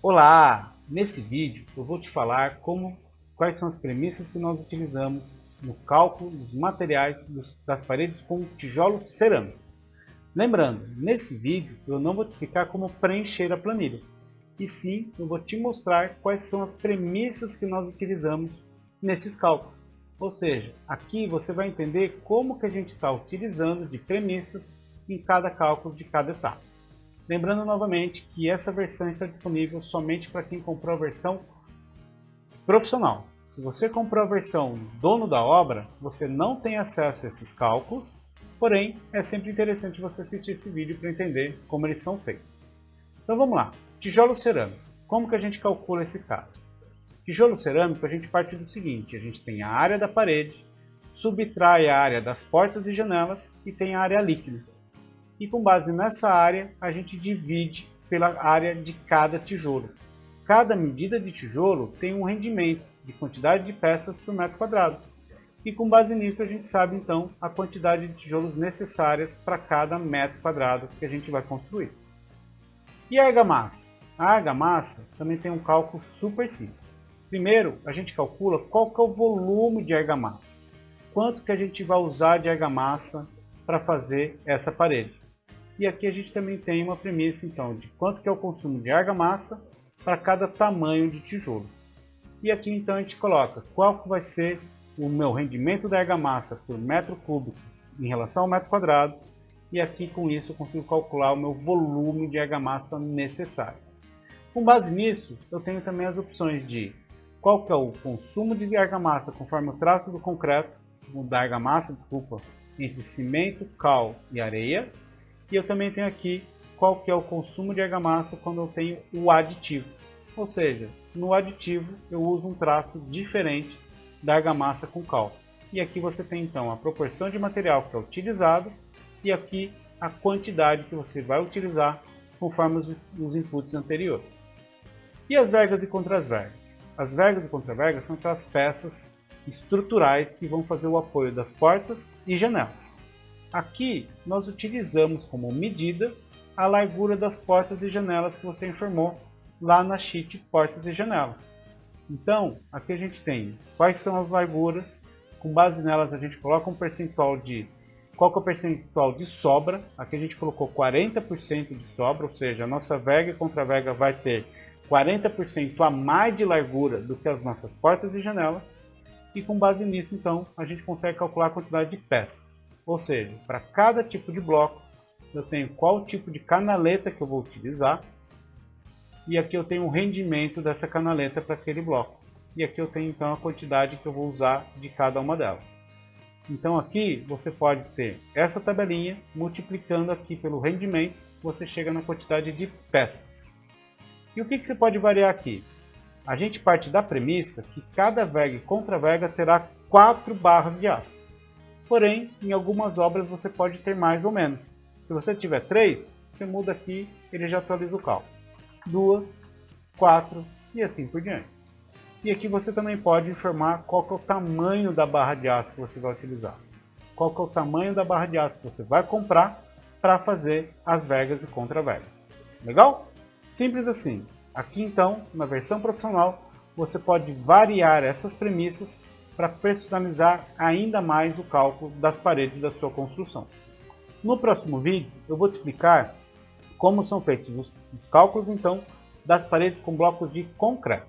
Olá! Nesse vídeo eu vou te falar quais são as premissas que nós utilizamos no cálculo dos materiais das paredes com tijolo cerâmico. Lembrando, nesse vídeo eu não vou te explicar como preencher a planilha, e sim eu vou te mostrar quais são as premissas que nós utilizamos nesses cálculos. Ou seja, aqui você vai entender como que a gente está utilizando de premissas em cada cálculo de cada etapa. Lembrando novamente que essa versão está disponível somente para quem comprou a versão profissional. Se você comprou a versão dono da obra, você não tem acesso a esses cálculos, porém é sempre interessante você assistir esse vídeo para entender como eles são feitos. Então vamos lá, tijolo cerâmico. Como que a gente calcula esse caso? Tijolo cerâmico a gente parte do seguinte, a gente tem a área da parede, subtrai a área das portas e janelas e tem a área líquida. E com base nessa área, a gente divide pela área de cada tijolo. Cada medida de tijolo tem um rendimento de quantidade de peças por metro quadrado. E com base nisso, a gente sabe então a quantidade de tijolos necessárias para cada metro quadrado que a gente vai construir. E a argamassa? A argamassa também tem um cálculo super simples. Primeiro, a gente calcula qual que é o volume de argamassa. Quanto que a gente vai usar de argamassa para fazer essa parede. E aqui a gente também tem uma premissa então de quanto que é o consumo de argamassa para cada tamanho de tijolo. E aqui então a gente coloca qual que vai ser o meu rendimento da argamassa por metro cúbico em relação ao metro quadrado. E aqui com isso eu consigo calcular o meu volume de argamassa necessário. Com base nisso eu tenho também as opções de qual que é o consumo de argamassa conforme o traço do concreto, da argamassa, desculpa, entre cimento, cal e areia. E eu também tenho aqui qual que é o consumo de argamassa quando eu tenho o aditivo. Ou seja, no aditivo eu uso um traço diferente da argamassa com cal. E aqui você tem então a proporção de material que é utilizado e aqui a quantidade que você vai utilizar conforme os inputs anteriores. E as vergas e contras-vergas? As vergas e contravergas são aquelas peças estruturais que vão fazer o apoio das portas e janelas. Aqui nós utilizamos como medida a largura das portas e janelas que você informou lá na sheet portas e janelas. Então aqui a gente tem quais são as larguras, com base nelas a gente coloca um percentual de qual que é o percentual de sobra. Aqui a gente colocou 40% de sobra, ou seja, a nossa verga e contraverga vai ter 40% a mais de largura do que as nossas portas e janelas. E com base nisso então a gente consegue calcular a quantidade de peças. Ou seja, para cada tipo de bloco, eu tenho qual tipo de canaleta que eu vou utilizar. E aqui eu tenho o rendimento dessa canaleta para aquele bloco. E aqui eu tenho então a quantidade que eu vou usar de cada uma delas. Então aqui você pode ter essa tabelinha, multiplicando aqui pelo rendimento, você chega na quantidade de peças. E o que você pode variar aqui? A gente parte da premissa que cada verga e contraverga terá 4 barras de aço. Porém, em algumas obras você pode ter mais ou menos. Se você tiver 3, você muda aqui, ele já atualiza o cálculo. 2, 4 e assim por diante. E aqui você também pode informar qual que é o tamanho da barra de aço que você vai utilizar. Qual que é o tamanho da barra de aço que você vai comprar para fazer as vergas e contravergas. Legal? Simples assim. Aqui então, na versão profissional, você pode variar essas premissas para personalizar ainda mais o cálculo das paredes da sua construção. No próximo vídeo eu vou te explicar como são feitos os cálculos então das paredes com blocos de concreto.